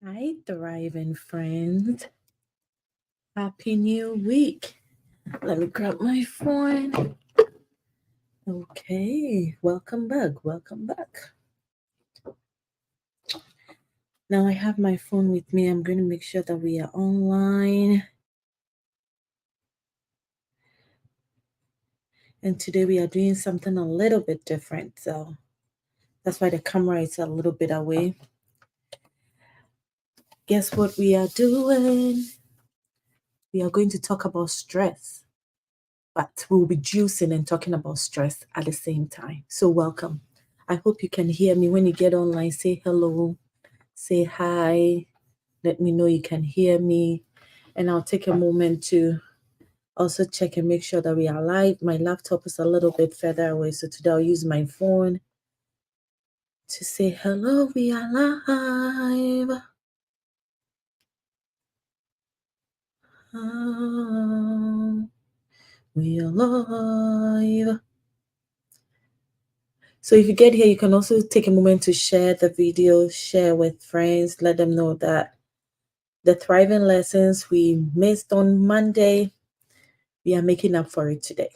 Hi, thriving friends. Happy New Week. Let me grab my phone. Okay, welcome back. Welcome back. Now I have my phone with me. I'm going to make sure that we are online. And today we are doing something a little bit different. So that's why the camera is a little bit away. Guess what we are doing? We are going to talk about stress, but we'll be juicing and talking about stress at the same time. So, welcome. I hope you can hear me when you get online. Say hello, say hi, let me know you can hear me. And I'll take a moment to also check and make sure that we are live. My laptop is a little bit further away, so today I'll use my phone to say hello, we are live. We are live. So if you get here, you can also take a moment to share the video, share with friends, let them know that the thriving lessons we missed on Monday, we are making up for it today.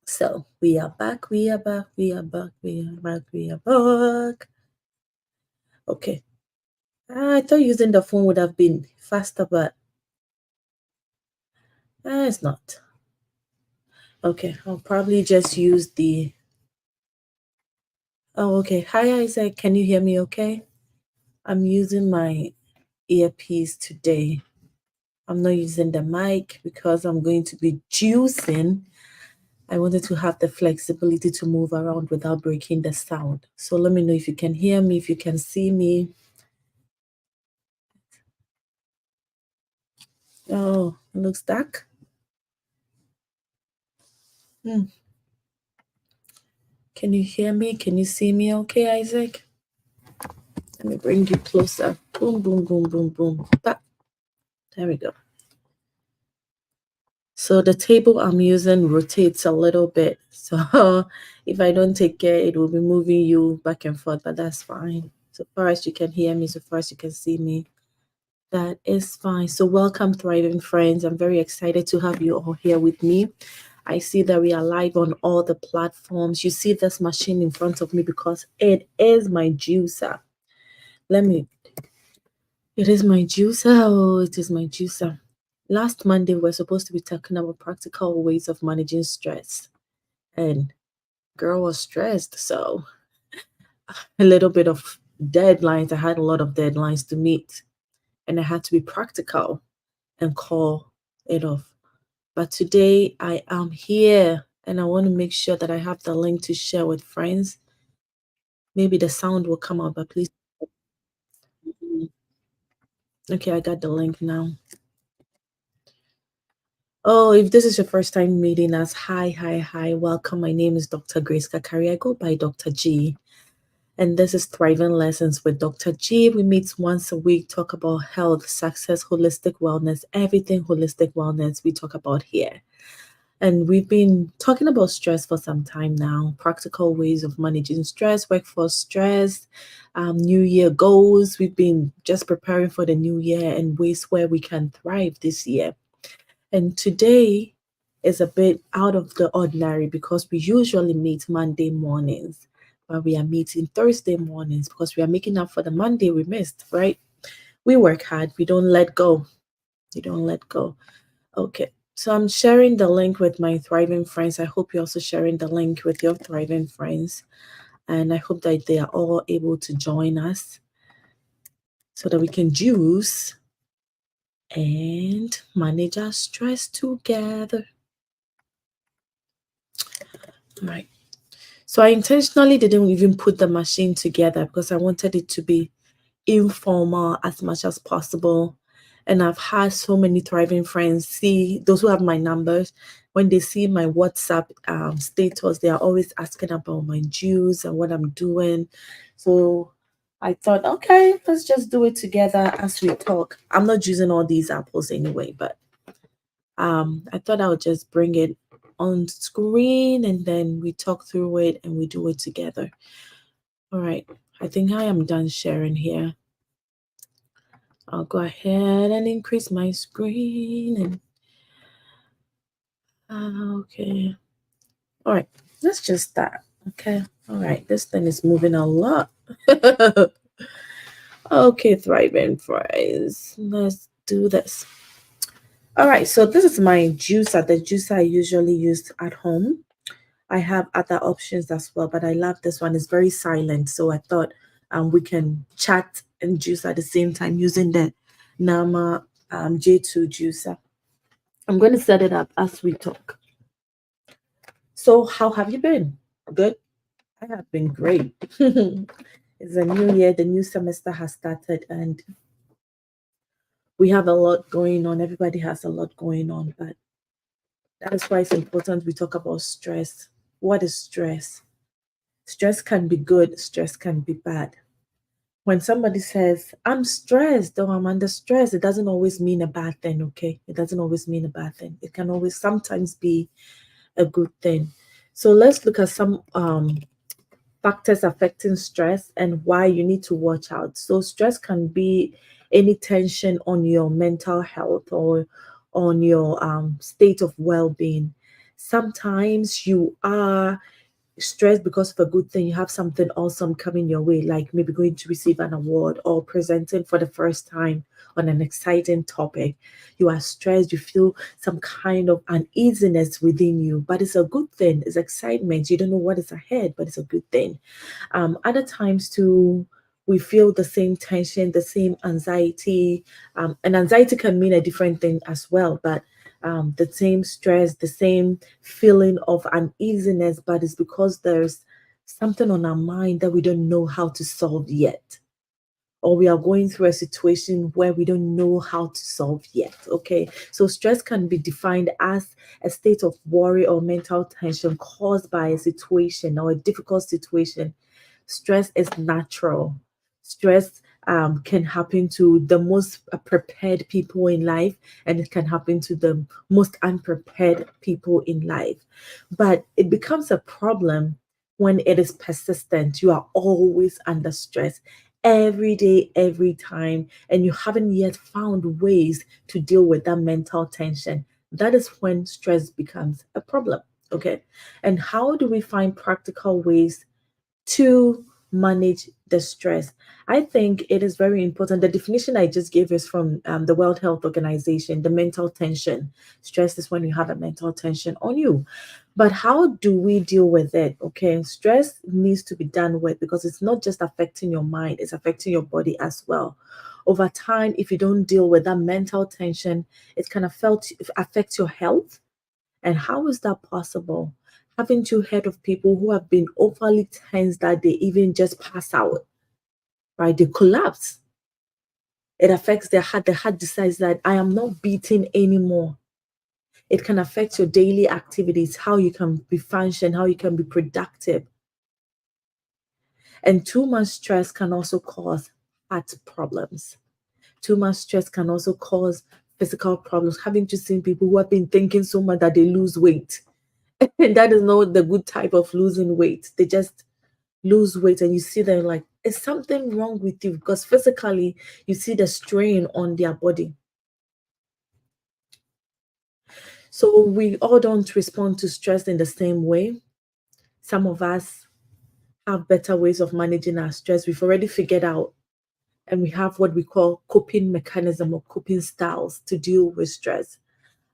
So we are back, we are back, we are back, we are back, we are back. Okay. I thought using the phone would have been faster, but it's not. Okay, I'll probably just use the... Oh, okay. Hi, Isaac. Can you hear me okay? I'm using my earpiece today. I'm not using the mic because I'm going to be juicing. I wanted to have the flexibility to move around without breaking the sound. So let me know if you can hear me, if you can see me. Oh, it looks dark. Can you hear me? Can you see me okay, Isaac? Let me bring you closer. Boom, boom, boom, boom, boom. Bah. There we go. So the table I'm using rotates a little bit. So if I don't take care, it will be moving you back and forth, but that's fine. So far as you can hear me, so far as you can see me, that is fine. So welcome, thriving friends. I'm very excited to have you all here with me. I see that we are live on all the platforms. You see this machine in front of me because it is my juicer. It is my juicer. Oh, it is my juicer. Last Monday, we were supposed to be talking about practical ways of managing stress. And girl was stressed. So a little bit of deadlines. I had a lot of deadlines to meet. And I had to be practical and call it off. But today I am here and I want to make sure that I have the link to share with friends. Maybe the sound will come out, but please. Okay, I got the link now. Oh, if this is your first time meeting us, hi, welcome. My name is Dr. Grace Kakari. I go by Dr. G. And this is Thriving Lessons with Dr. G. We meet once a week, talk about health, success, holistic wellness, everything holistic wellness we talk about here. And we've been talking about stress for some time now, practical ways of managing stress, workforce stress, New Year goals. We've been just preparing for the new year and ways where we can thrive this year. And today is a bit out of the ordinary because we usually meet Monday mornings, but we are meeting Thursday mornings because we are making up for the Monday we missed, right? We work hard, we don't let go. We don't let go. Okay. So I'm sharing the link with my thriving friends. I hope you're also sharing the link with your thriving friends. And I hope that they are all able to join us so that we can juice and manage our stress together. All right. So I intentionally didn't even put the machine together because I wanted it to be informal as much as possible. And I've had so many thriving friends see those who have my numbers. When they see my WhatsApp status, they are always asking about my juice and what I'm doing. So I thought, okay, let's just do it together as we talk. I'm not using all these apples anyway, but I thought I would just bring it on screen and then we talk through it and we do it together. All right, I think I am done sharing here. I'll go ahead and increase my screen and okay. All right, let's just start. Okay. All right, this thing is moving a lot. Okay, thriving fries. Let's do this. All right, so this is my juicer, the juicer I usually use at home. I have other options as well, but I love this one. It's very silent, so I thought we can chat and juice at the same time using the Nama J2 juicer. I'm going to set it up as we talk. So, how have you been? Good? I have been great. It's a new year, the new semester has started, and we have a lot going on. Everybody has a lot going on, but that is why it's important we talk about stress. What is stress? Stress can be good, stress can be bad. When somebody says, I'm stressed or I'm under stress, it doesn't always mean a bad thing, okay? It doesn't always mean a bad thing. It can always sometimes be a good thing. So let's look at some factors affecting stress and why you need to watch out. So, stress can be any tension on your mental health or on your state of well being. Sometimes you are stressed because of a good thing. You have something awesome coming your way, like maybe going to receive an award or presenting for the first time on an exciting topic. You are stressed, you feel some kind of uneasiness within you, but it's a good thing. It's excitement. You don't know what is ahead, but it's a good thing. Other times too, we feel the same tension, the same anxiety, and anxiety can mean a different thing as well, but the same stress, the same feeling of uneasiness, but it's because there's something on our mind that we don't know how to solve yet. Or we are going through a situation where we don't know how to solve yet. Okay. So stress can be defined as a state of worry or mental tension caused by a situation or a difficult situation. Stress is natural. Stress can happen to the most prepared people in life, and it can happen to the most unprepared people in life. But it becomes a problem when it is persistent. You are always under stress every day, every time, and you haven't yet found ways to deal with that mental tension. That is when stress becomes a problem. Okay. And how do we find practical ways to manage the stress? I think it is very important. The definition I just gave is from the World Health Organization, the mental tension. Stress is when you have a mental tension on you. But how do we deal with it? Okay, stress needs to be done with because it's not just affecting your mind, it's affecting your body as well. Over time, if you don't deal with that mental tension, it kind of felt affects your health. And how is that possible? Haven't you heard of people who have been overly tense that they even just pass out, right? They collapse. It affects their heart. The heart decides that I am not beating anymore. It can affect your daily activities, how you can be function, how you can be productive. And too much stress can also cause heart problems. Too much stress can also cause physical problems. Haven't you seen people who have been thinking so much that they lose weight? And that is not the good type of losing weight. They just lose weight and you see them like, is something wrong with you? Because physically, you see the strain on their body. So we all don't respond to stress in the same way. Some of us have better ways of managing our stress. We've already figured out, and we have what we call coping mechanism or coping styles to deal with stress.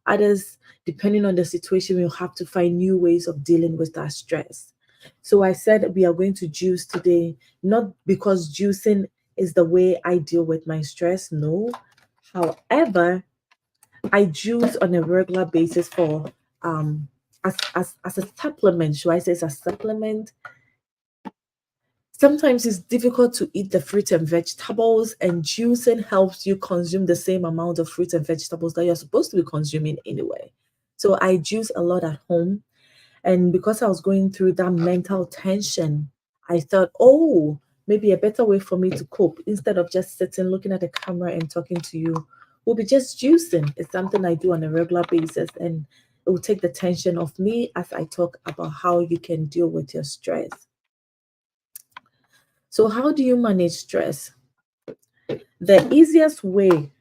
Others, depending on the situation, we'll have to find new ways of dealing with that stress. So I said we are going to juice today, not because juicing is the way I deal with my stress. No. However, I juice on a regular basis for as a supplement. Should I say it's a supplement? Sometimes it's difficult to eat the fruits and vegetables, and juicing helps you consume the same amount of fruits and vegetables that you're supposed to be consuming anyway. So I juice a lot at home. And because I was going through that mental tension, I thought, oh, maybe a better way for me to cope instead of just sitting, looking at the camera and talking to you will be just juicing. It's something I do on a regular basis, and it will take the tension off me as I talk about how you can deal with your stress. So, how do you manage stress? The easiest way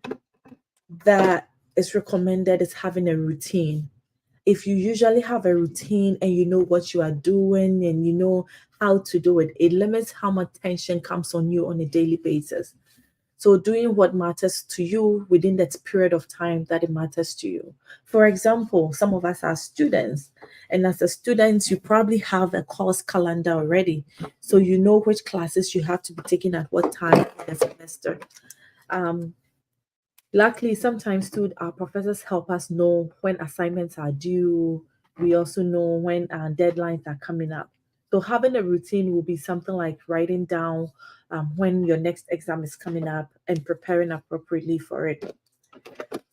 that is recommended is having a routine. If you usually have a routine and you know what you are doing and you know how to do it, it limits how much tension comes on you on a daily basis. So, doing what matters to you within that period of time that it matters to you. For example, some of us are students, and as a student, you probably have a course calendar already. So, you know which classes you have to be taking at what time in the semester. Um, Luckily, sometimes too, our professors help us know when assignments are due. We also know when deadlines are coming up. So having a routine will be something like writing down when your next exam is coming up and preparing appropriately for it.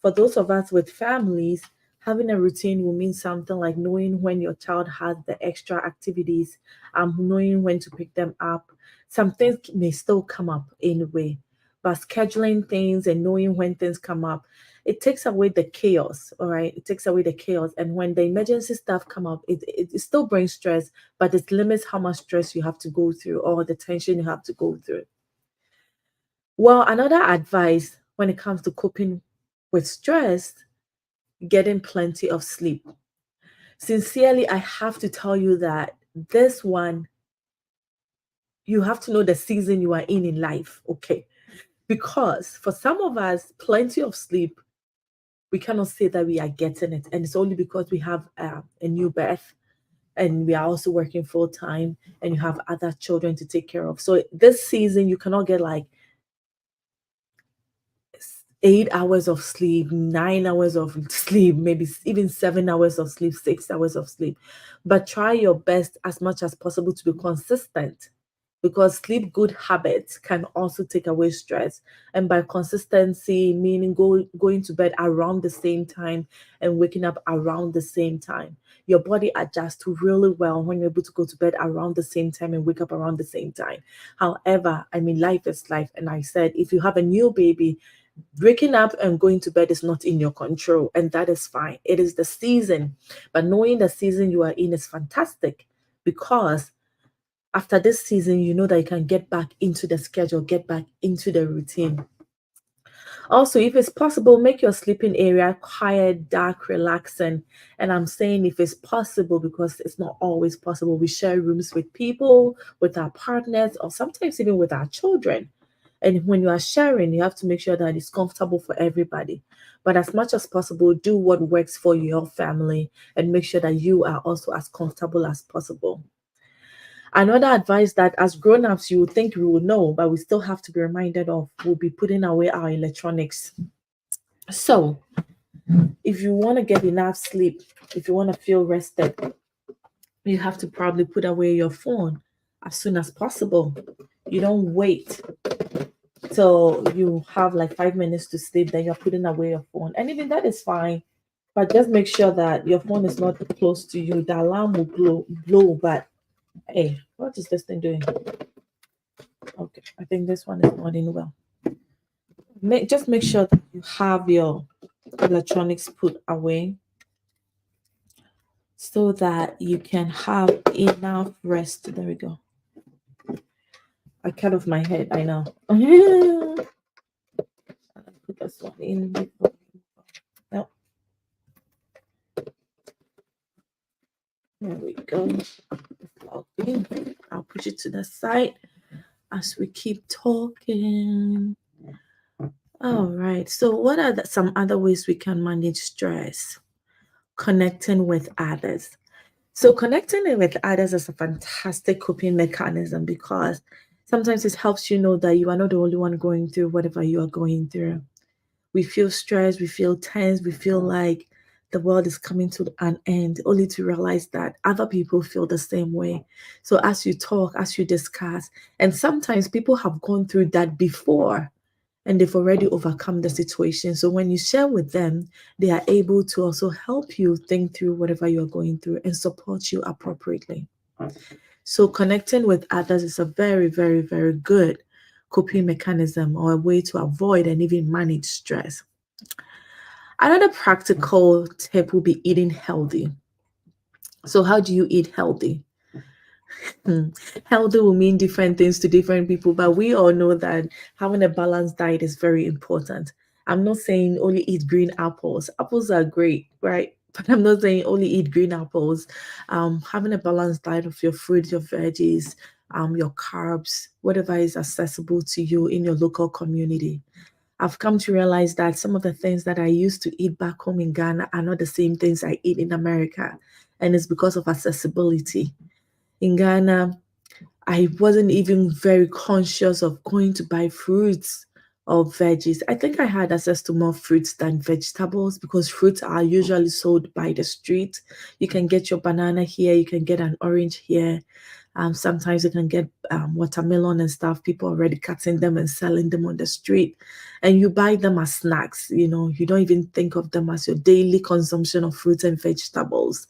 For those of us with families, having a routine will mean something like knowing when your child has the extra activities, knowing when to pick them up. Some things may still come up anyway, but scheduling things and knowing when things come up, it takes away the chaos. All right, it takes away the chaos. And when the emergency stuff come up, it still brings stress, but it limits how much stress you have to go through or the tension you have to go through. Well, another advice when it comes to coping with stress, getting plenty of sleep. Sincerely, I have to tell you that this one, you have to know the season you are in life, okay? Because for some of us, plenty of sleep, we cannot say that we are getting it. And it's only because we have a new birth and we are also working full time and you have other children to take care of. So this season, you cannot get like 8 hours of sleep, 9 hours of sleep, maybe even 7 hours of sleep, 6 hours of sleep. But try your best as much as possible to be consistent because sleep good habits can also take away stress. And by consistency, meaning going to bed around the same time and waking up around the same time. Your body adjusts really well when you're able to go to bed around the same time and wake up around the same time. However, I mean, life is life. And I said, if you have a new baby, waking up and going to bed is not in your control, and that is fine. It is the season, but knowing the season you are in is fantastic because after this season, you know that you can get back into the schedule, get back into the routine. Also, if it's possible, make your sleeping area quiet, dark, relaxing. And I'm saying if it's possible because it's not always possible. We share rooms with people, with our partners, or sometimes even with our children. And when you are sharing, you have to make sure that it's comfortable for everybody. But as much as possible, do what works for your family and make sure that you are also as comfortable as possible. Another advice that as grown-ups you would think we would know, but we still have to be reminded of, will be putting away our electronics. So if you want to get enough sleep, if you want to feel rested, you have to probably put away your phone as soon as possible. You don't wait till you have like 5 minutes to sleep, then you're putting away your phone. And even that is fine. But just make sure that your phone is not close to you. The alarm will blow, but hey, what is this thing doing? Okay, I think this one is not in well. Just make sure that you have your electronics put away so that you can have enough rest. There we go. I cut off my head, I know. Put this one in. No, there we go. I'll push it to the side as we keep talking. All right. So, what are some other ways we can manage stress? Connecting with others. So, connecting with others is a fantastic coping mechanism because sometimes it helps you know that you are not the only one going through whatever you are going through. We feel stressed, we feel tense, we feel like the world is coming to an end, only to realize that other people feel the same way. So, as you talk, as you discuss, and sometimes people have gone through that before and they've already overcome the situation. So, when you share with them, they are able to also help you think through whatever you're going through and support you appropriately. So, connecting with others is a very, very, very good coping mechanism or a way to avoid and even manage stress. Another practical tip will be eating healthy. So, how do you eat healthy? Hmm. Healthy will mean different things to different people, but we all know that having a balanced diet is very important. I'm not saying only eat green apples. Apples are great, right? But I'm not saying only eat green apples. Having a balanced diet of your fruit, your veggies, your carbs, whatever is accessible to you in your local community. I've come to realize that some of the things that I used to eat back home in Ghana are not the same things I eat in America. And it's because of accessibility. In Ghana, I wasn't even very conscious of going to buy fruits or veggies. I think I had access to more fruits than vegetables because fruits are usually sold by the street. You can get your banana here, you can get an orange here. Sometimes you can get watermelon and stuff. People already cutting them and selling them on the street, and you buy them as snacks. You don't even think of them as your daily consumption of fruits and vegetables.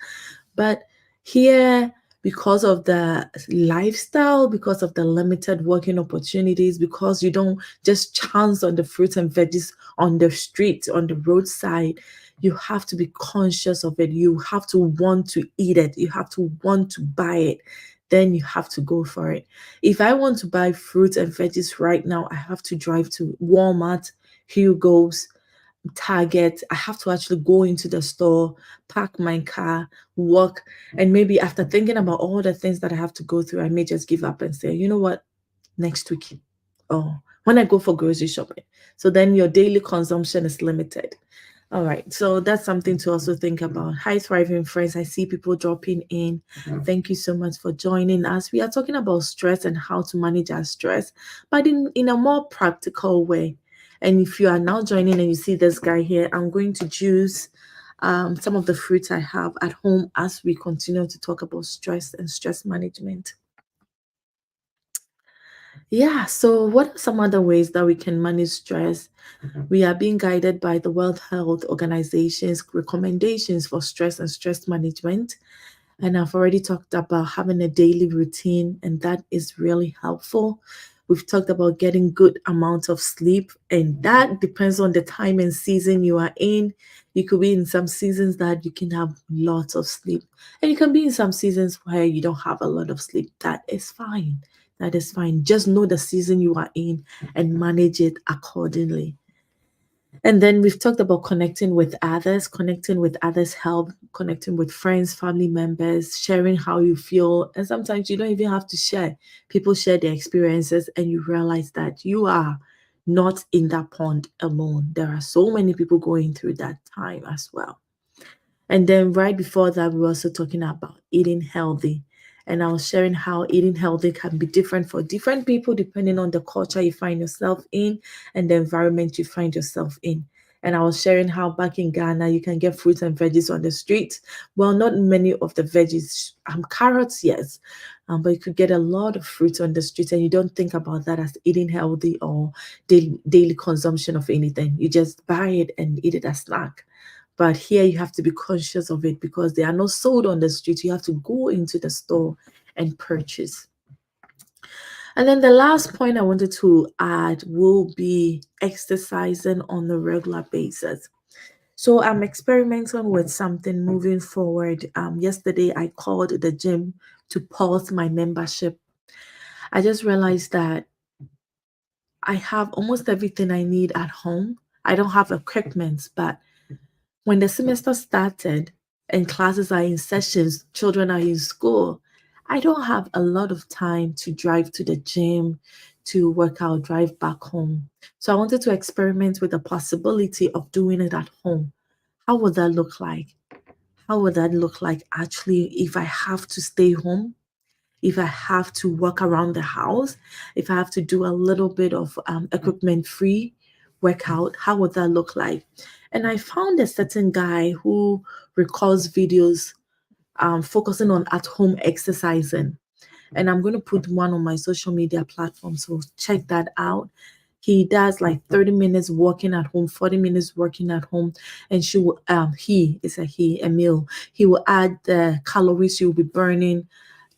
But here, because of the lifestyle, because of the limited working opportunities, because you don't just chance on the fruits and veggies on the street, on the roadside, you have to be conscious of it. You have to want to eat it. You have to want to buy it. Then you have to go for it. If I want to buy fruits and veggies right now, I have to drive to Walmart, Hugo's, Target. I have to actually go into the store, park my car, walk, and maybe after thinking about all the things that I have to go through, I may just give up and say, you know what, next week. Oh, when I go for grocery shopping. So then your daily consumption is limited. All right, so that's something to also think about. Hi, thriving friends. I see people dropping in. Thank you so much for joining us. We are talking about stress and how to manage our stress, but in a more practical way. And if you are now joining and you see this guy here, I'm going to juice some of the fruits I have at home as we continue to talk about stress and stress management. Yeah, so what are some other ways that we can manage stress? We are being guided by the World Health Organization's recommendations for stress and stress management. And I've already talked about having a daily routine, and that is really helpful. We've talked about getting good amounts of sleep, and that depends on the time and season you are in. You could be in some seasons that you can have lots of sleep, and you can be in some seasons where you don't have a lot of sleep. That is fine. That is fine. Just know the season you are in and manage it accordingly. And then we've talked about connecting with others help, connecting with friends, family members, sharing how you feel. And sometimes you don't even have to share. People share their experiences and you realize that you are not in that pond alone. There are so many people going through that time as well. And then right before that, we were also talking about eating healthy. And I was sharing how eating healthy can be different for different people depending on the culture you find yourself in and the environment you find yourself in. And I was sharing how back in Ghana, you can get fruits and veggies on the street. Well, not many of the veggies, carrots, yes, but you could get a lot of fruits on the street, and you don't think about that as eating healthy or daily consumption of anything. You just buy it and eat it as snack. But here you have to be conscious of it because they are not sold on the street. You have to go into the store and purchase. And then the last point I wanted to add will be exercising on a regular basis. So I'm experimenting with something moving forward. Yesterday I called the gym to pause my membership. I just realized that I have almost everything I need at home. I don't have equipment, but when the semester started and classes are in sessions, children are in school, I don't have a lot of time to drive to the gym, to work out, drive back home. So I wanted to experiment with the possibility of doing it at home. How would that look like? How would that look like actually if I have to stay home? If I have to walk around the house, if I have to do a little bit of equipment free workout, how would that look like? And I found a certain guy who records videos focusing on at home exercising. And I'm going to put one on my social media platform. So check that out. He does like 30 minutes walking at home, 40 minutes working at home. And he is a meal. He will add the calories you'll be burning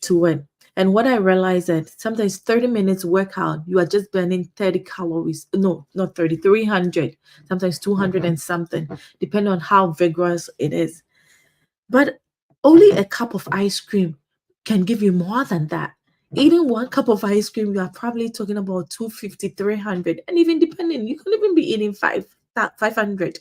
to it. And what I realized that sometimes 30 minutes workout, you are just burning 30 calories. No, not 30, 300, sometimes 200 and something, depending on how vigorous it is. But only a cup of ice cream can give you more than that. Eating one cup of ice cream, you are probably talking about 250, 300, and even depending, you can even be eating 500,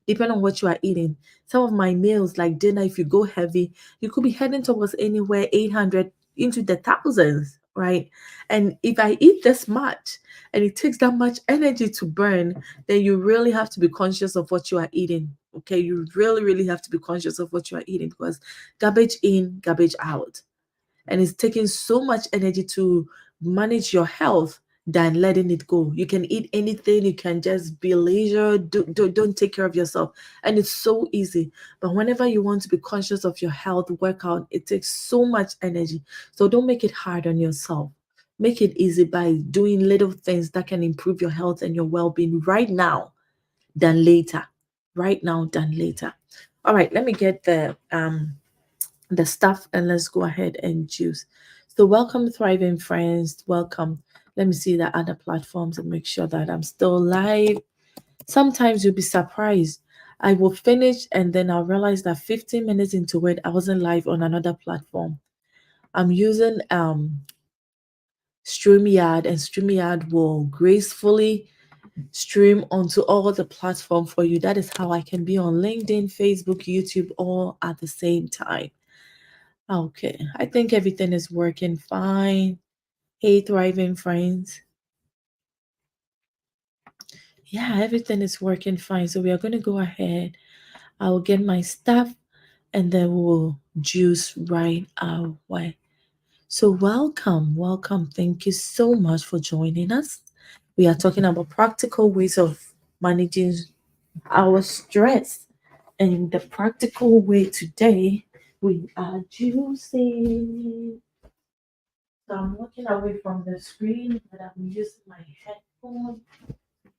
depending on what you are eating. Some of my meals, like dinner, if you go heavy, you could be heading towards anywhere 800 into the thousands, right? And if I eat this much and it takes that much energy to burn, then you really have to be conscious of what you are eating. Okay, you really, really have to be conscious of what you are eating, because garbage in, garbage out. And it's taking so much energy to manage your health than letting it go. You can eat anything, you can just be leisure, don't take care of yourself. And it's so easy. But whenever you want to be conscious of your health, workout, it takes so much energy. So don't make it hard on yourself. Make it easy by doing little things that can improve your health and your well-being right now than later. Right now than later. All right, let me get the stuff and let's go ahead and juice. So welcome, thriving friends. Welcome. Let me see the other platforms and make sure that I'm still live. Sometimes you'll be surprised. I will finish and then I'll realize that 15 minutes into it, I wasn't live on another platform. I'm using StreamYard, and StreamYard will gracefully stream onto all the platform for you. That is how I can be on LinkedIn, Facebook, YouTube, all at the same time. Okay, I think everything is working fine. Hey, thriving friends. Yeah, everything is working fine. So we are going to go ahead. I will get my stuff and then we'll juice right away. So welcome, welcome. Thank you so much for joining us. We are talking about practical ways of managing our stress. And the practical way today, we are juicing. So I'm walking away from the screen, but I'm using my headphone.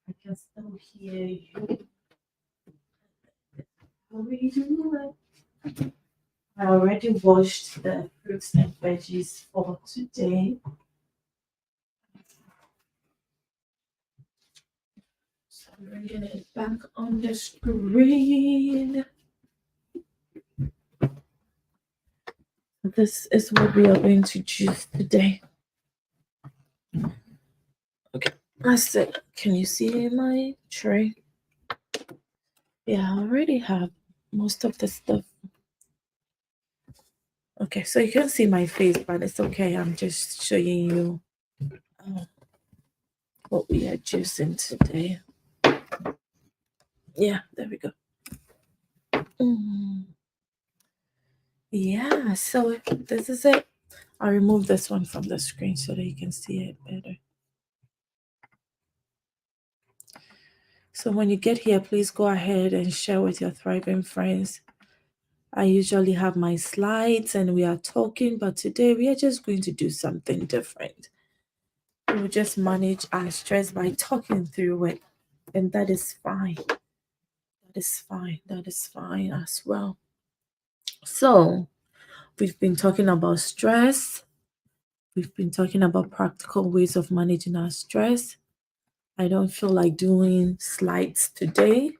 I can still hear you. How are you doing? I already washed the fruits and veggies for today. So I'm bringing it back on the screen. This is what we are going to juice today. Okay, that's it. Can you see my tray? Yeah, I already have most of the stuff. Okay, so you can see my face, but it's okay. I'm just showing you what we are juicing today. Yeah, there we go. Mm. Yeah, so this is it. I'll remove this one from the screen so that you can see it better. So when you get here, please go ahead and share with your thriving friends. I usually have my slides and we are talking, but today we are just going to do something different. We'll just manage our stress by talking through it, and that is fine. That is fine. That is fine as well. So, we've been talking about stress. We've been talking about practical ways of managing our stress. I don't feel like doing slides today,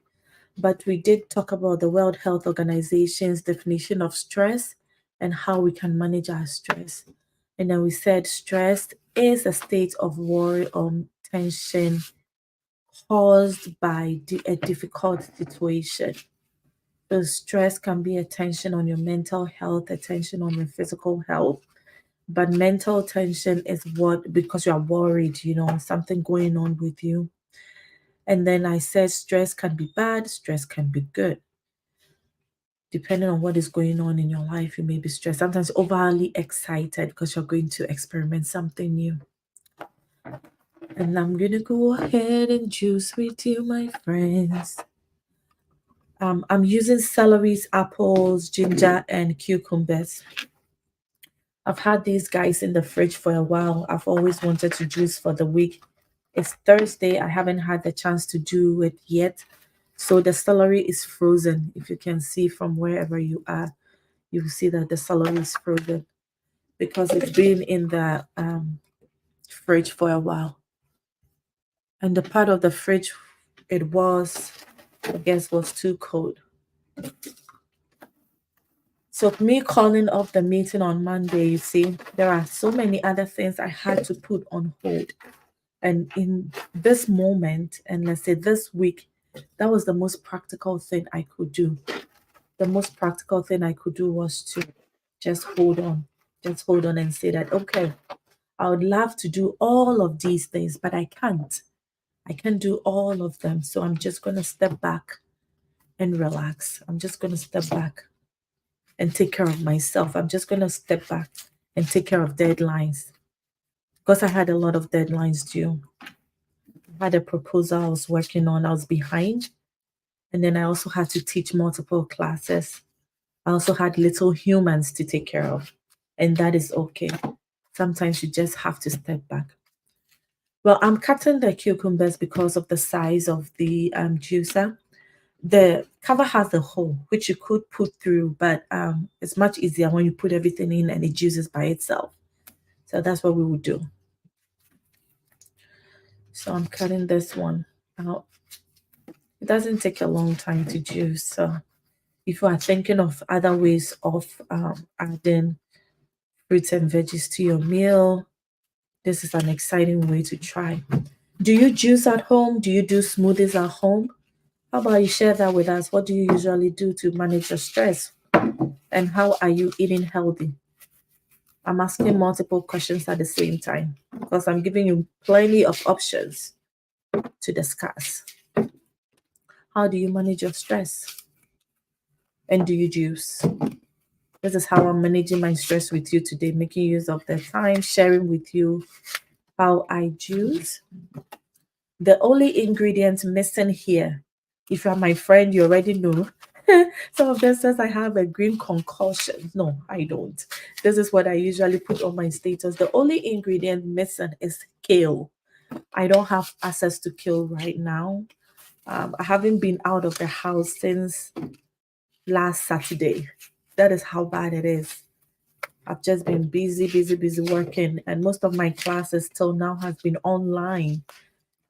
but we did talk about the World Health Organization's definition of stress and how we can manage our stress. And then we said stress is a state of worry or tension caused by a difficult situation. So stress can be a tension on your mental health, a tension on your physical health. But mental tension is what, because you are worried, something going on with you. And then I said stress can be bad, stress can be good. Depending on what is going on in your life, you may be stressed, sometimes overly excited because you're going to experiment something new. And I'm going to go ahead and juice with you, my friends. I'm using celeries, apples, ginger, and cucumbers. I've had these guys in the fridge for a while. I've always wanted to juice for the week. It's Thursday. I haven't had the chance to do it yet. So the celery is frozen. If you can see from wherever you are, you will see that the celery is frozen because it's been in the fridge for a while. And the part of the fridge it was, I guess, was too cold. So me calling off the meeting on Monday, you see, there are so many other things I had to put on hold. And in this moment, and let's say this week, that was the most practical thing I could do. The most practical thing I could do was to just hold on. Just hold on and say that, okay, I would love to do all of these things, but I can't. I can't do all of them. So I'm just going to step back and relax. I'm just going to step back and take care of myself. I'm just going to step back and take care of deadlines because I had a lot of deadlines due. I had a proposal I was working on, I was behind. And then I also had to teach multiple classes. I also had little humans to take care of. And that is okay. Sometimes you just have to step back. Well, I'm cutting the cucumbers because of the size of the juicer. The cover has a hole which you could put through, but it's much easier when you put everything in and it juices by itself. So that's what we would do. So I'm cutting this one out. It doesn't take a long time to juice. So if you are thinking of other ways of adding fruits and veggies to your meal, this is an exciting way to try. Do you juice at home? Do you do smoothies at home? How about you share that with us? What do you usually do to manage your stress? And how are you eating healthy? I'm asking multiple questions at the same time because I'm giving you plenty of options to discuss. How do you manage your stress? And do you juice? This is how I'm managing my stress with you today, making use of the time, sharing with you how I juice. The only ingredient missing here, if you're my friend, you already know. Some of them says I have a green concoction. No, I don't. This is what I usually put on my status. The only ingredient missing is kale. I don't have access to kale right now. I haven't been out of the house since last Saturday. That is how bad it is. I've just been busy working, and most of my classes till now has been online.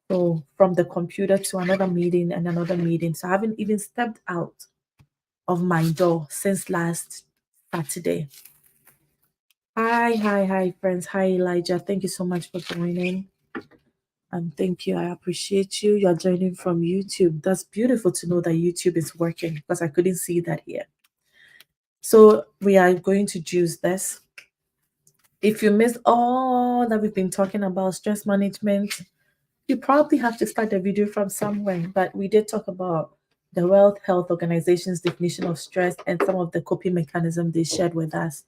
So from the computer to another meeting and another meeting. So I haven't even stepped out of my door since last Saturday. Hi, friends. Hi, Elijah. Thank you so much for joining. And thank you. I appreciate you. You're joining from YouTube. That's beautiful to know that YouTube is working because I couldn't see that here. So we are going to juice this. If you missed all that we've been talking about stress management, you probably have to start the video from somewhere. But we did talk about the World Health Organization's definition of stress and some of the coping mechanisms they shared with us.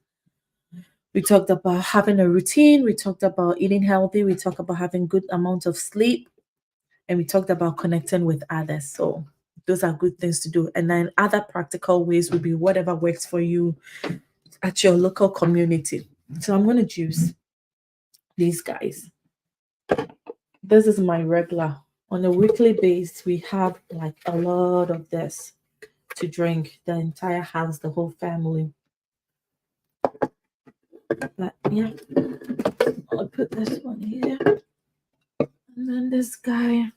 We talked about having a routine, we talked about eating healthy, we talked about having good amount of sleep, and we talked about connecting with others. So those are good things to do. And then other practical ways would be whatever works for you at your local community. So I'm going to choose these guys. This is my regular. On a weekly basis, we have like a lot of this to drink. The entire house, the whole family. But yeah, I'll put this one here. And then this guy.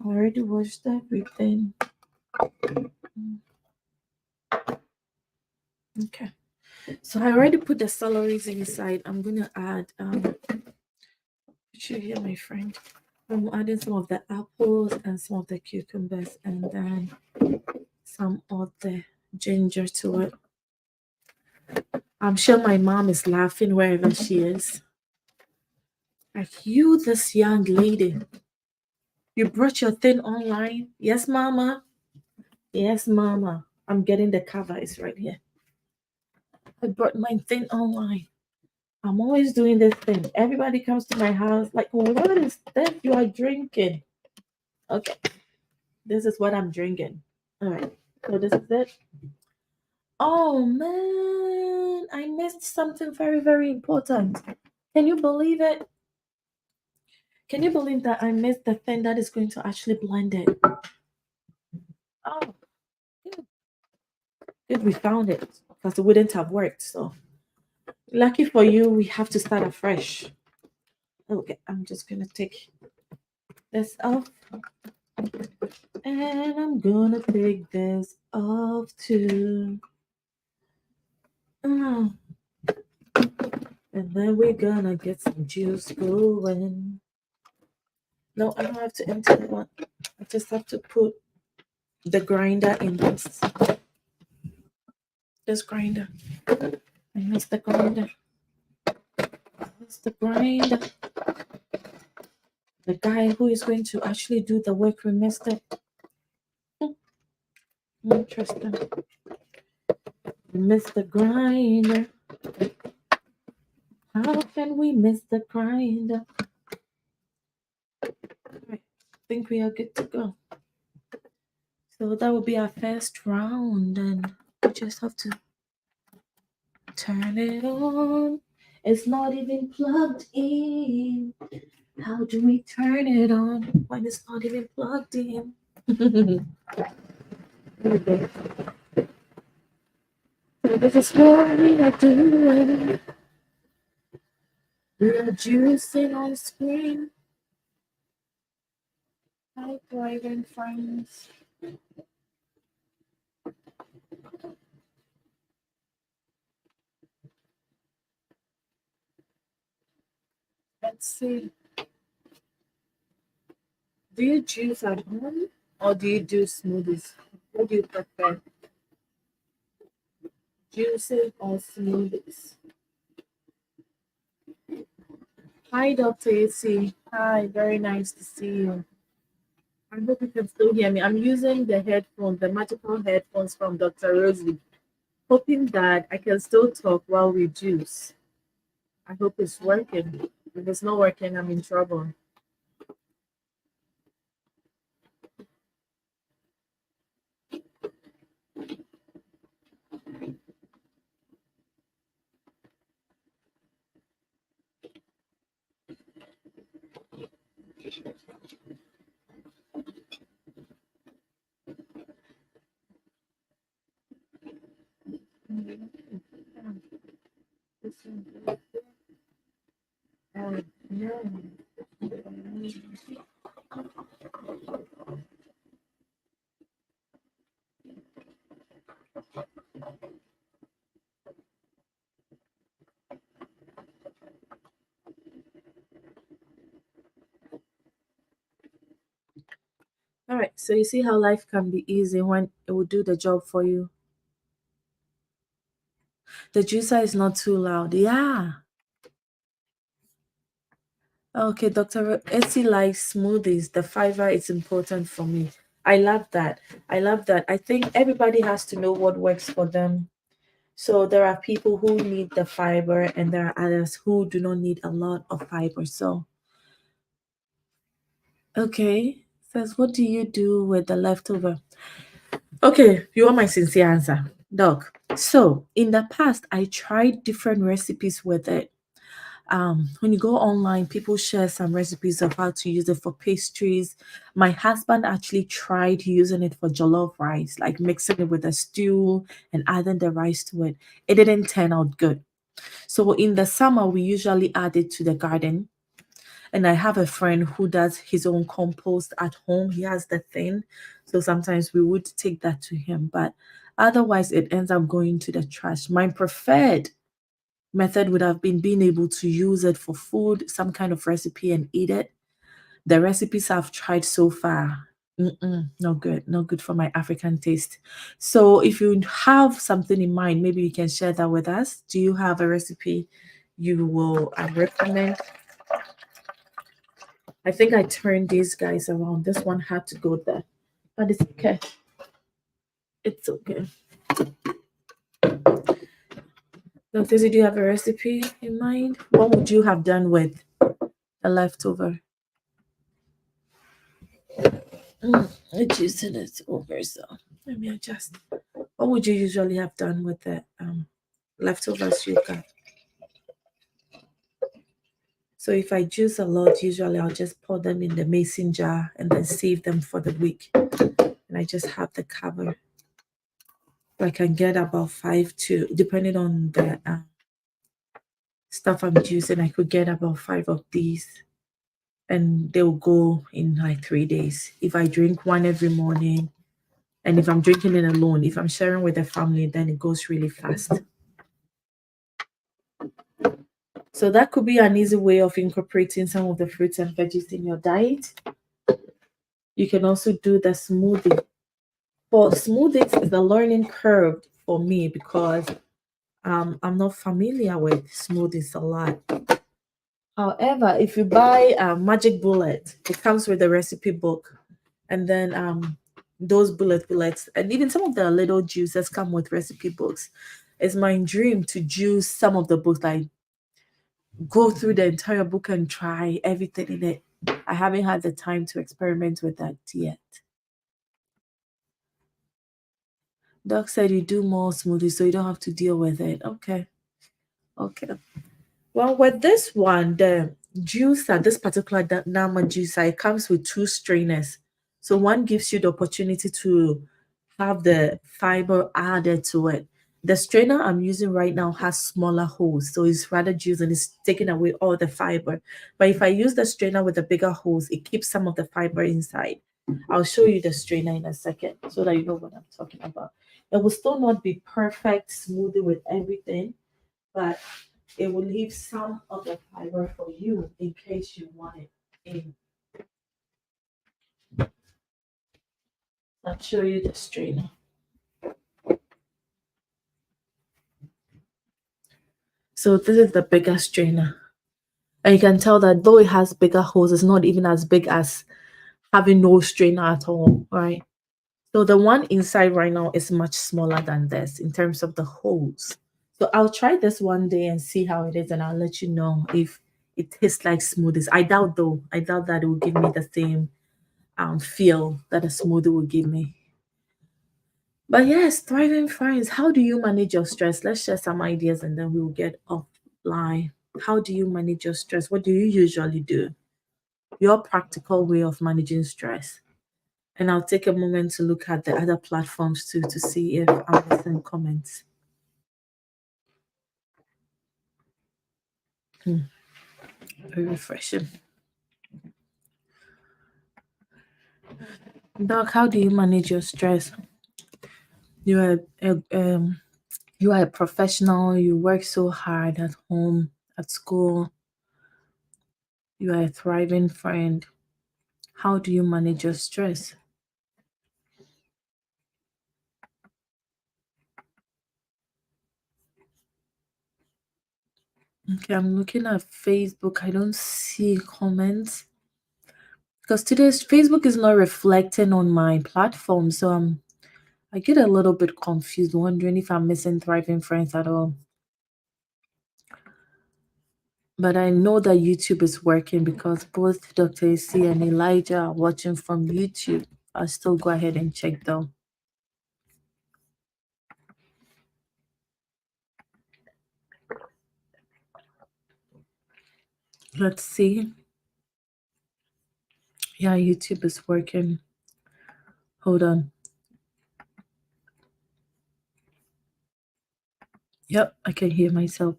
I already washed everything. Okay. So I already put the celeries inside. I'm gonna add you hear my friend. I'm adding some of the apples and some of the cucumbers and then some of the ginger to it. I'm sure my mom is laughing wherever she is. Like you, this young lady, you brought your thing online? Yes, mama. Yes, mama. I'm getting the cover. It's right here. I brought my thing online. I'm always doing this thing. Everybody comes to my house like, well, what is this you are drinking? Okay, this is what I'm drinking. All right, so this is it. Oh man, I missed something very important. Can you believe it? Can you believe that I missed the thing that is going to actually blend it? Oh, good. Good, we found it because it wouldn't have worked. So lucky for you, we have to start afresh. Okay, I'm just gonna take this off. And I'm gonna take this off too. Mm. And then we're gonna get some juice going. No, I don't have to empty that one. I just have to put the grinder in this grinder. I missed the grinder. Missed the grinder. The guy who is going to actually do the work, we missed it. Interesting. We missed the grinder. How can we miss the grinder? Right. I think we are good to go. So that will be our first round, and we just have to turn it on. It's not even plugged in. How do we turn it on when it's not even plugged in? So this is what we are doing. We are juicing on screen. Hi, thriving friends. Let's see. Do you juice at home or do you do smoothies? What do you prefer? Juicing or smoothies? Hi, Dr. AC. Hi, very nice to see you. I hope you can still hear me. I'm using the headphones, the magical headphones from Dr. Rosie, hoping that I can still talk while we juice. I hope it's working. If it's not working, I'm in trouble. Yeah. All right. So you see how life can be easy when it will do the job for you. The juicer is not too loud. Yeah. Okay, Dr. Essie likes smoothies. The fiber is important for me. I love that. I love that. I think everybody has to know what works for them. So there are people who need the fiber and there are others who do not need a lot of fiber. So, okay. Says, what do you do with the leftover? Okay, you want my sincere answer, Doc. So in the past, I tried different recipes with it. When you go online, people share some recipes of how to use it for pastries. My husband actually tried using it for jollof rice, like mixing it with a stew and adding the rice to it. It didn't turn out good. So in the summer, we usually add it to the garden. And I have a friend who does his own compost at home. He has the thing. So sometimes we would take that to him. But otherwise, it ends up going to the trash. My preferred method would have been being able to use it for food, some kind of recipe, and eat it. The recipes I've tried so far, not good, not good for my African taste. So, if you have something in mind, maybe you can share that with us. Do you have a recipe you will recommend? I think I turned these guys around. This one had to go there, but it's okay. It's okay. Now, Tizzy, do you have a recipe in mind? What would you have done with a leftover? It's using it over, so let me adjust. What would you usually have done with the leftovers you got? So if I juice a lot, usually I'll just pour them in the mason jar and then save them for the week. And I just have the cover. So I can get about 5 to, depending on the stuff I'm juicing, I could get about 5 of these. And they'll go in like 3 days. If I drink one every morning, and if I'm drinking it alone, if I'm sharing with a family, then it goes really fast. So that could be an easy way of incorporating some of the fruits and veggies in your diet. You can also do the smoothie. For smoothies, it's a learning curve for me because I'm not familiar with smoothies a lot. However, if you buy a Magic Bullet, it comes with a recipe book, and then those bullets, and even some of the little juices come with recipe books. It's my dream to juice some of the books, like go through the entire book and try everything in it. I haven't had the time to experiment with that yet. Doc said you do more smoothies so you don't have to deal with it. Okay. Okay. Well, with this one, the juicer, this particular Nama juicer, it comes with two strainers. So one gives you the opportunity to have the fiber added to it. The strainer I'm using right now has smaller holes, so it's rather juice and it's taking away all the fiber. But if I use the strainer with the bigger holes, it keeps some of the fiber inside. I'll show you the strainer in a second so that you know what I'm talking about. It will still not be perfect smoothie with everything, but it will leave some of the fiber for you in case you want it in. I'll show you the strainer. So this is the bigger strainer. And you can tell that though it has bigger holes, it's not even as big as having no strainer at all, right? So the one inside right now is much smaller than this in terms of the holes. So I'll try this one day and see how it is, and I'll let you know if it tastes like smoothies. I doubt though. I doubt that it will give me the same feel that a smoothie will give me. But yes, thriving friends, how do you manage your stress? Let's share some ideas and then we'll get offline. How do you manage your stress? What do you usually do? Your practical way of managing stress. And I'll take a moment to look at the other platforms too to see if I'm missing comments. Very refreshing. Doc, how do you manage your stress? You are you are a professional, you work so hard at home, at school, you are a thriving friend. How do you manage your stress? Okay, I'm looking at Facebook. I don't see comments because today's Facebook is not reflecting on my platform. So I get a little bit confused, wondering if I'm missing thriving friends at all. But I know that YouTube is working because both Dr. AC and Elijah are watching from YouTube. I'll still go ahead and check though. Let's see. Yeah, YouTube is working. Hold on. Yep, I can hear myself.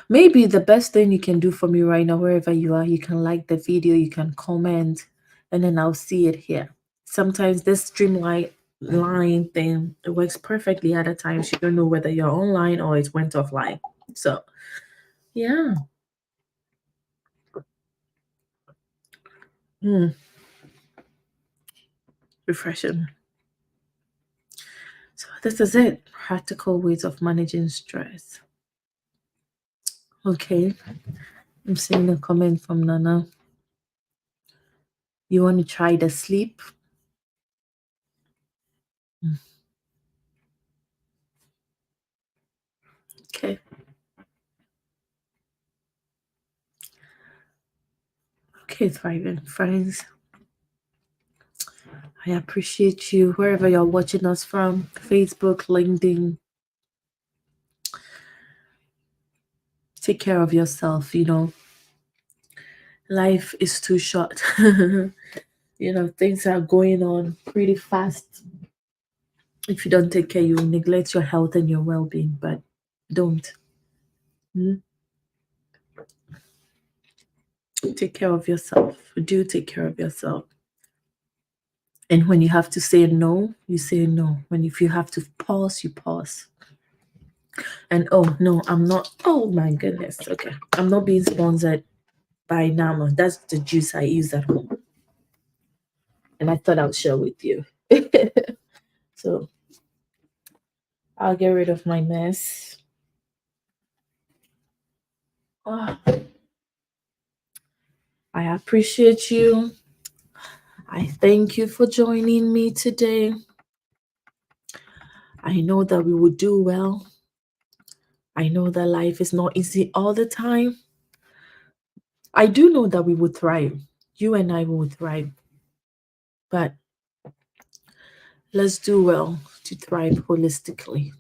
Maybe the best thing you can do for me right now, wherever you are, you can like the video, you can comment, and then I'll see it here. Sometimes this streamline line thing, it works perfectly. Other times you don't know whether you're online or it went offline. So yeah. Mm, refreshing. So this is it. Practical ways of managing stress. Okay. I'm seeing a comment from Nana. You want to try the sleep? Okay. Okay, thriving friends. I appreciate you wherever you're watching us from, Facebook, LinkedIn. Take care of yourself, Life is too short. Things are going on pretty fast. If you don't take care, you will neglect your health and your well-being, but don't. Mm? Take care of yourself. Do take care of yourself. And when you have to say no, you say no. If you have to pause, you pause. And oh no, I'm not. Oh my goodness. Okay, I'm not being sponsored by Nama. That's the juice I use at home, and I thought I'll share with you. So I'll get rid of my mess. Oh, I appreciate you. I thank you for joining me today. I know that we will do well. I know that life is not easy all the time. I do know that we will thrive. You and I will thrive. But let's do well to thrive holistically.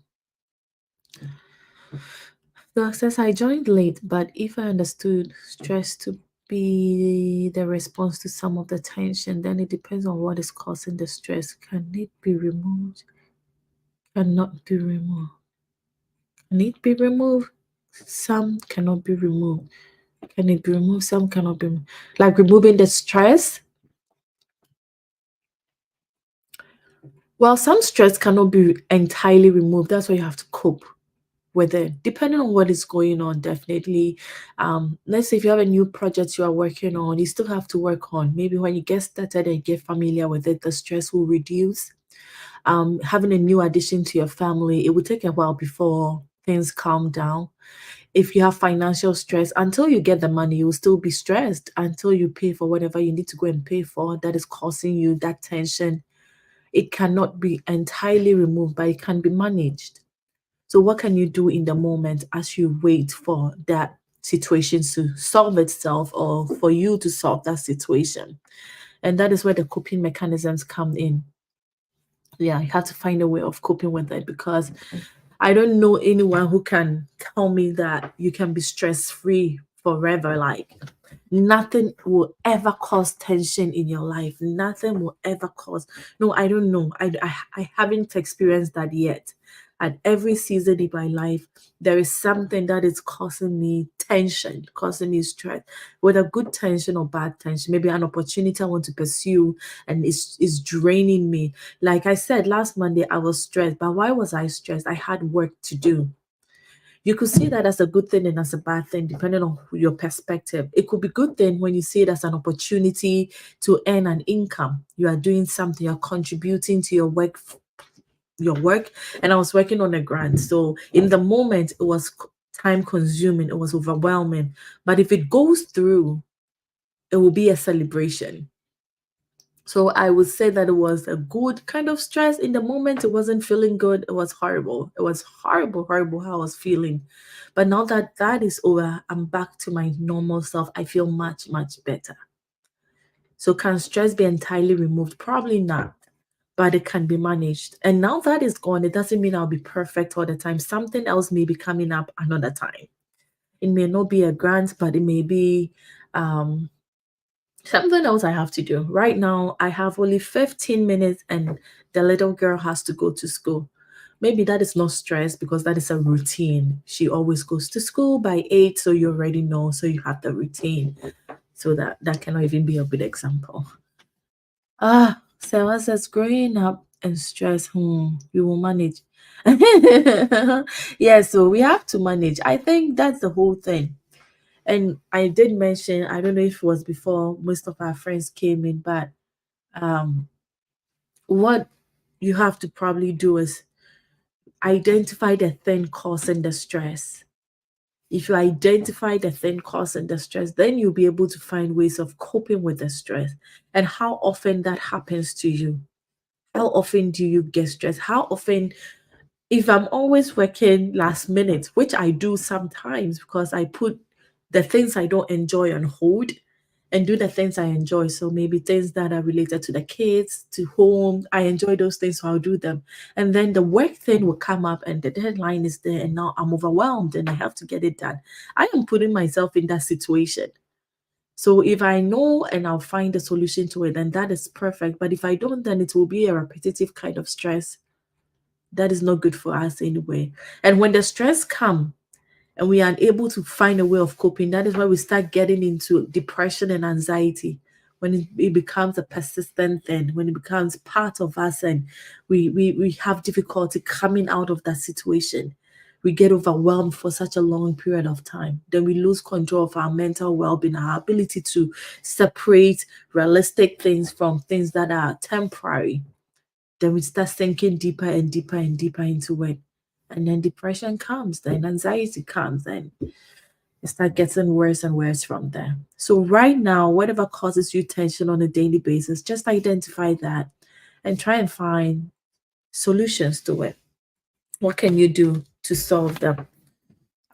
So, since I joined late, but if I understood stress to be the response to some of the tension, then it depends on what is causing the stress. Can it be removed? Cannot be removed. Can it be removed? Some cannot be removed. Can it be removed? Some cannot be. Like removing the stress. Well, some stress cannot be entirely removed. That's why you have to cope with it, depending on what is going on. Definitely, let's say if you have a new project you are working on, you still have to work on. Maybe when you get started and get familiar with it, the stress will reduce. Having a new addition to your family, it will take a while before things calm down. If you have financial stress, until you get the money, you will still be stressed until you pay for whatever you need to go and pay for that is causing you that tension. It cannot be entirely removed, but it can be managed. So, what can you do in the moment as you wait for that situation to solve itself or for you to solve that situation? And that is where the coping mechanisms come in. Yeah, you have to find a way of coping with it, because I don't know anyone who can tell me that you can be stress free forever. Like nothing will ever cause tension in your life. Nothing will ever cause. No, I don't know. I haven't experienced that yet. At every season in my life, there is something that is causing me tension, causing me stress, whether good tension or bad tension. Maybe an opportunity I want to pursue and it's draining me. Like I said, last Monday I was stressed, but why was I stressed? I had work to do. You could see that as a good thing and as a bad thing, depending on your perspective. It could be good thing when you see it as an opportunity to earn an income. You are doing something, you're contributing to your work. And I was working on a grant. So in the moment, it was time consuming, it was overwhelming. But if it goes through, it will be a celebration. So I would say that it was a good kind of stress. In the moment, it wasn't feeling good. It was horrible. It was horrible, horrible how I was feeling. But now that that is over, I'm back to my normal self. I feel much, much better. So can stress be entirely removed? Probably not, but it can be managed. And now that is gone, it doesn't mean I'll be perfect all the time. Something else may be coming up another time. It may not be a grant, but it may be um something else I have to do. Right now, I have only 15 minutes and the little girl has to go to school. Maybe that is not stress because that is a routine. She always goes to school by 8, so you already know, so you have the routine. So that cannot even be a good example. Sarah says growing up and stress, we will manage. Yeah, so we have to manage. I think that's the whole thing. And I did mention, I don't know if it was before most of our friends came in, but um, what you have to probably do is identify the thing causing the stress. If you identify the thing causing the stress, then you'll be able to find ways of coping with the stress and how often that happens to you. How often do you get stressed? How often, if I'm always working last minute, which I do sometimes because I put the things I don't enjoy on hold and do the things I enjoy. So maybe things that are related to the kids, to home. I enjoy those things, so I'll do them. And then the work thing will come up and the deadline is there and now I'm overwhelmed and I have to get it done. I am putting myself in that situation. So if I know and I'll find a solution to it, then that is perfect. But if I don't, then it will be a repetitive kind of stress that is not good for us anyway. And when the stress come and we are unable to find a way of coping, that is why we start getting into depression and anxiety. When it becomes a persistent thing, when it becomes part of us and we have difficulty coming out of that situation. we get overwhelmed for such a long period of time. Then we lose control of our mental well-being, our ability to separate realistic things from things that are temporary. Then we start sinking deeper and deeper and deeper into it. And then depression comes, then anxiety comes, then it start getting worse and worse from there. So right now, whatever causes you tension on a daily basis, just identify that and try and find solutions to it. What can you do to solve them?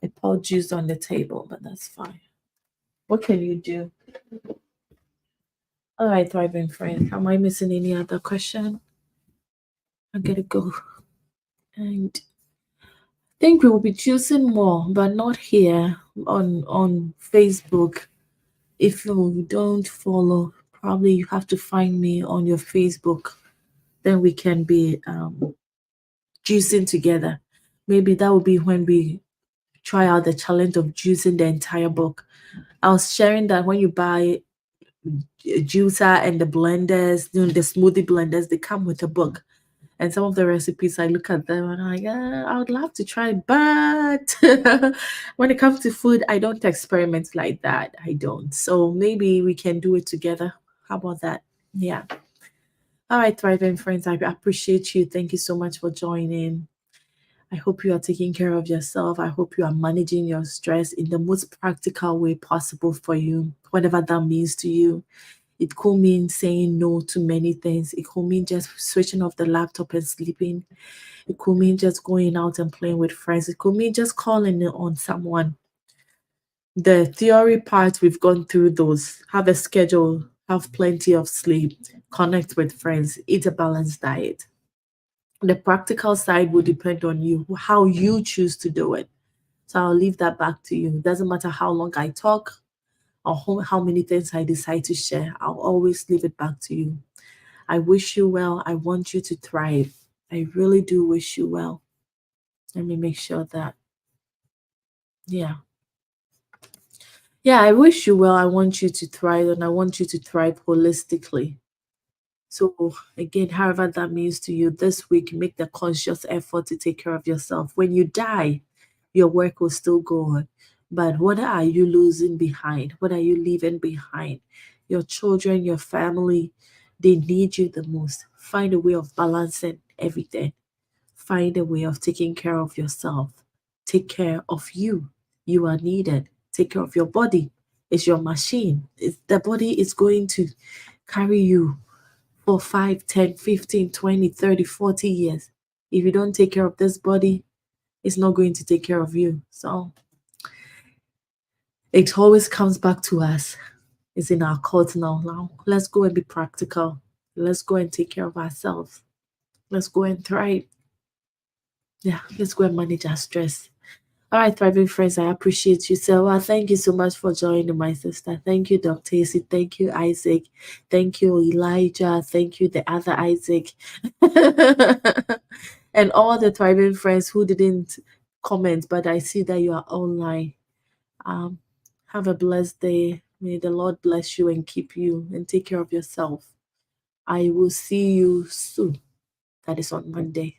I poured juice on the table, but that's fine. What can you do? All right, thriving friend. Am I missing any other question? I gotta go. And I think we will be choosing more, but not here on Facebook. If you don't follow, probably you have to find me on your Facebook. Then we can be juicing together. Maybe that will be when we try out the challenge of juicing the entire book. I was sharing that when you buy juicer and the blenders, the smoothie blenders, they come with a book. And some of the recipes, I look at them and I'm like, I would love to try, but when it comes to food, I don't experiment like that. I don't. So maybe we can do it together. How about that? Yeah. All right, thriving friends, I appreciate you. Thank you so much for joining. I hope you are taking care of yourself. I hope you are managing your stress in the most practical way possible for you, whatever that means to you. It could mean saying no to many things. It could mean just switching off the laptop and sleeping. It could mean just going out and playing with friends. It could mean just calling on someone. The theory part, we've gone through those. Have a schedule, have plenty of sleep, connect with friends, eat a balanced diet. The practical side will depend on you, how you choose to do it. So I'll leave that back to you. It doesn't matter how long I talk or how many things I decide to share. I'll always leave it back to you. I wish you well. I want you to thrive. I really do wish you well. Let me make sure that, yeah. Yeah, I wish you well. I want you to thrive and I want you to thrive holistically. So, again, however that means to you this week, make the conscious effort to take care of yourself. When you die, your work will still go on. But what are you losing behind? What are you leaving behind? Your children, your family, they need you the most. Find a way of balancing everything. Find a way of taking care of yourself. Take care of you. You are needed. Take care of your body. It's your machine. The body is going to carry you for 5, 10, 15, 20, 30, 40 years. If you don't take care of this body, it's not going to take care of you. So it always comes back to us. It's in our court now. Now, let's go and be practical. Let's go and take care of ourselves. Let's go and thrive. Yeah, let's go and manage our stress. All right, thriving friends, I appreciate you. So, thank you so much for joining my sister. Thank you, Dr. AC. Thank you, Isaac. Thank you, Elijah. Thank you, the other Isaac. And all the thriving friends who didn't comment, but I see that you are online. Um, have a blessed day. May the Lord bless you and keep you and take care of yourself. I will see you soon. That is on Monday.